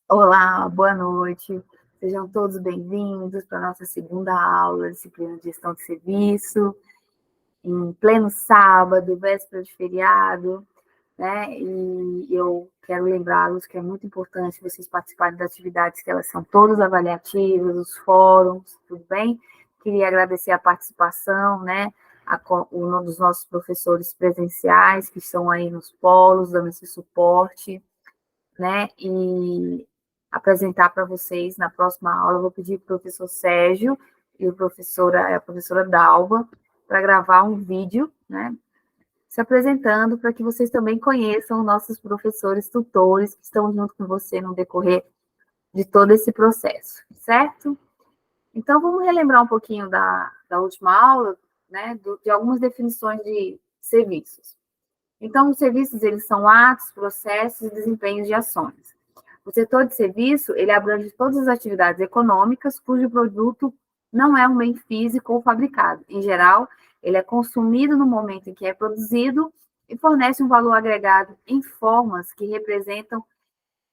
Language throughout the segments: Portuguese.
Olá, boa noite. Sejam todos bem-vindos para a nossa segunda aula, disciplina de gestão de serviço, em pleno sábado, véspera de feriado, né? E eu quero lembrá-los que é muito importante vocês participarem das atividades, que elas são todas avaliativas, os fóruns, tudo bem? Queria agradecer a participação, né? Um dos nossos professores presenciais, que estão aí nos polos, dando esse suporte, né? E apresentar para vocês na próxima aula. Eu vou pedir para o professor Sérgio e a professora Dalva para gravar um vídeo, né? Se apresentando para que vocês também conheçam nossos professores tutores que estão junto com você no decorrer de todo esse processo, certo? Então, vamos relembrar um pouquinho da última aula, né? De algumas definições de serviços. Então, os serviços, eles são atos, processos e desempenhos de ações. O setor de serviço, ele abrange todas as atividades econômicas cujo produto não é um bem físico ou fabricado. Em geral, ele é consumido no momento em que é produzido e fornece um valor agregado em formas que representam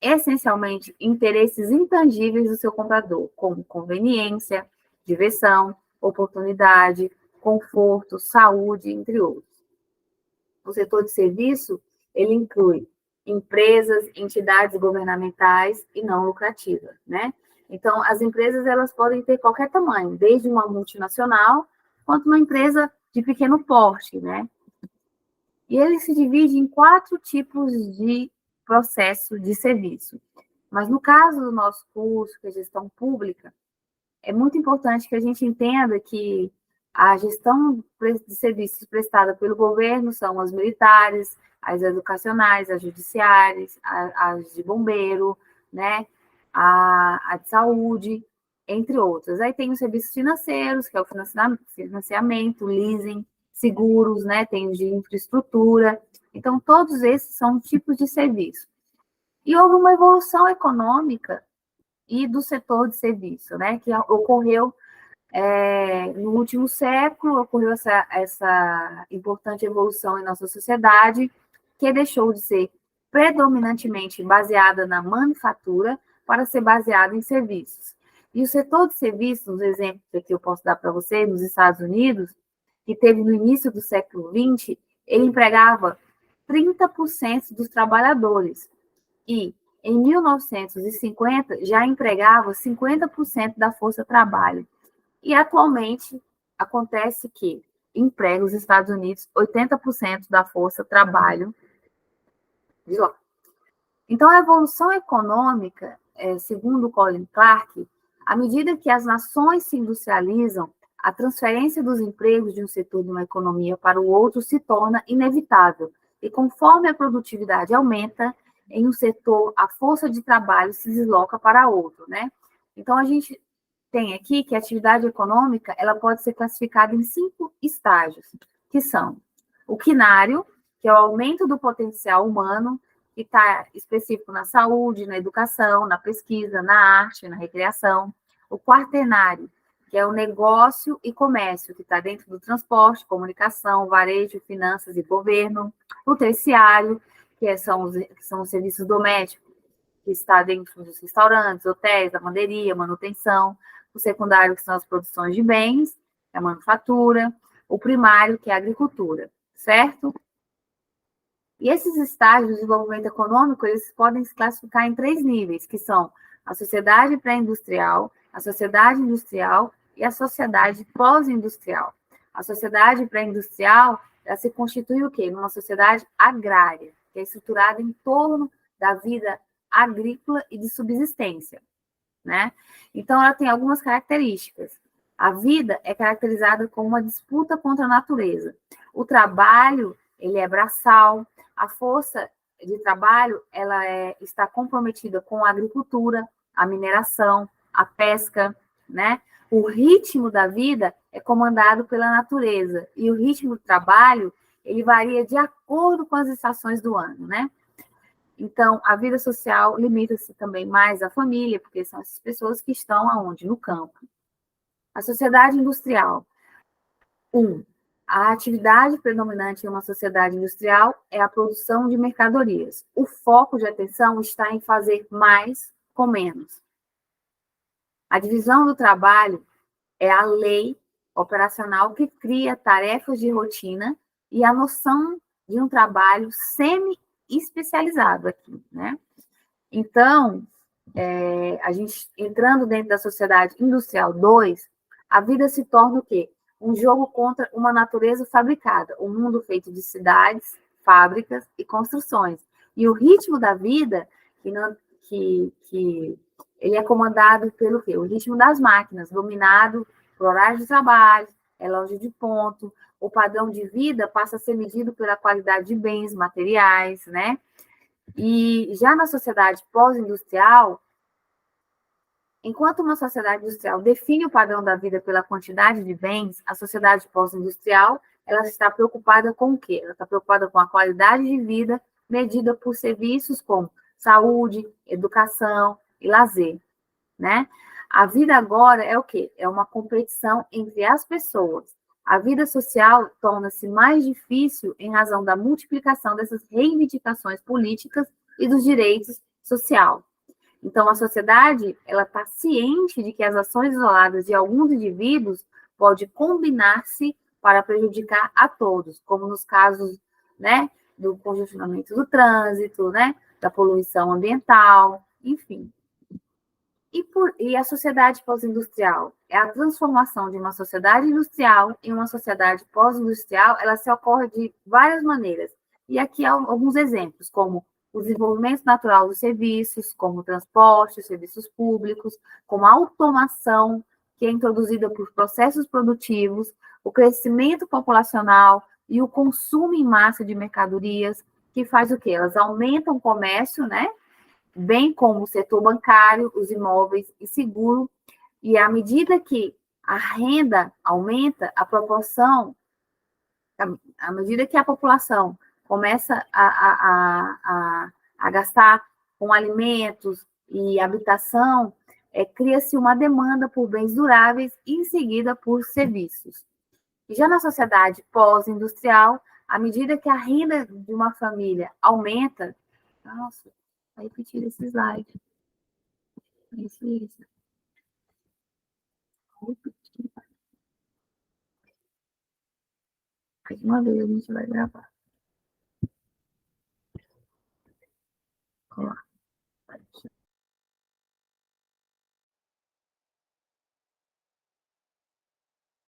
essencialmente interesses intangíveis do seu comprador, como conveniência, diversão, oportunidade, conforto, saúde, entre outros. O setor de serviço, ele inclui empresas, entidades governamentais e não lucrativas, né? Então, as empresas, elas podem ter qualquer tamanho, desde uma multinacional, quanto uma empresa de pequeno porte, né? E ele se divide em 4 tipos de processo de serviço. Mas no caso do nosso curso, que é gestão pública, é muito importante que a gente entenda que a gestão de serviços prestada pelo governo são as militares, as educacionais, as judiciárias, as de bombeiro, né? A de saúde, entre outras. Aí tem os serviços financeiros, que é o financiamento, leasing, seguros, né? Tem os de infraestrutura. Então, todos esses são tipos de serviço. E houve uma evolução econômica e do setor de serviço, né? Que ocorreu no último século, ocorreu essa importante evolução em nossa sociedade, que deixou de ser predominantemente baseada na manufatura para ser baseada em serviços. E o setor de serviços, os exemplos que eu posso dar para vocês, nos Estados Unidos, que teve no início do século XX, ele empregava 30% dos trabalhadores. E, em 1950, já empregava 50% da força-trabalho. E, atualmente, acontece que emprega os Estados Unidos 80% da força-trabalho de lá. Então, a evolução econômica, segundo Colin Clark, à medida que as nações se industrializam, a transferência dos empregos de um setor de uma economia para o outro se torna inevitável. E conforme a produtividade aumenta, em um setor, a força de trabalho se desloca para outro, né? Então, a gente tem aqui que a atividade econômica, ela pode ser classificada em 5 estágios, que são o quinário, que é o aumento do potencial humano, que está específico na saúde, na educação, na pesquisa, na arte, na recreação. O quaternário, que é o negócio e comércio, que está dentro do transporte, comunicação, varejo, finanças e governo. O terciário, que são os serviços domésticos, que está dentro dos restaurantes, hotéis, lavanderia, manutenção. O secundário, que são as produções de bens, a manufatura. O primário, que é a agricultura, certo? E esses estágios de desenvolvimento econômico, eles podem se classificar em 3 níveis, que são a sociedade pré-industrial, a sociedade industrial e a sociedade pós-industrial. A sociedade pré-industrial, ela se constitui o quê? Numa sociedade agrária, que é estruturada em torno da vida agrícola e de subsistência, né? Então, ela tem algumas características. A vida é caracterizada como uma disputa contra a natureza. O trabalho, ele é braçal. A força de trabalho, ela está comprometida com a agricultura, a mineração, a pesca, né? O ritmo da vida é comandado pela natureza. E o ritmo do trabalho, ele varia de acordo com as estações do ano, né? Então, a vida social limita-se também mais à família, porque são essas pessoas que estão aonde? No campo. A sociedade industrial. A atividade predominante em uma sociedade industrial é a produção de mercadorias. O foco de atenção está em fazer mais com menos. A divisão do trabalho é a lei operacional que cria tarefas de rotina e a noção de um trabalho semi-especializado aqui, né? Então, a gente entrando dentro da sociedade industrial 2, a vida se torna o quê? Um jogo contra uma natureza fabricada, um mundo feito de cidades, fábricas e construções. E o ritmo da vida, que ele é comandado pelo quê? O ritmo das máquinas, dominado por horário de trabalho, relógio de ponto, o padrão de vida passa a ser medido pela qualidade de bens materiais, né? E já na sociedade pós-industrial, enquanto uma sociedade industrial define o padrão da vida pela quantidade de bens, a sociedade pós-industrial, ela está preocupada com o quê? Ela está preocupada com a qualidade de vida medida por serviços como saúde, educação e lazer, né? A vida agora é o quê? É uma competição entre as pessoas. A vida social torna-se mais difícil em razão da multiplicação dessas reivindicações políticas e dos direitos sociais. Então, a sociedade ela está ciente de que as ações isoladas de alguns indivíduos podem combinar-se para prejudicar a todos, como nos casos, né, do congestionamento do trânsito, né, da poluição ambiental, enfim. E a sociedade pós-industrial? É a transformação de uma sociedade industrial em uma sociedade pós-industrial, ela se ocorre de várias maneiras. E aqui há alguns exemplos, como o desenvolvimento natural dos serviços, como o transporte, os serviços públicos, como a automação, que é introduzida por processos produtivos, o crescimento populacional e o consumo em massa de mercadorias, que faz o quê? Elas aumentam o comércio, né? Bem como o setor bancário, os imóveis e seguro, e à medida que a renda aumenta, a proporção, à medida que a população começa a gastar com alimentos e habitação, cria-se uma demanda por bens duráveis e, em seguida, por serviços. E já na sociedade pós-industrial, à medida que a renda de uma família aumenta, nossa, vai repetir esse slide. Isso. Mais uma vez a gente vai gravar. Coloca.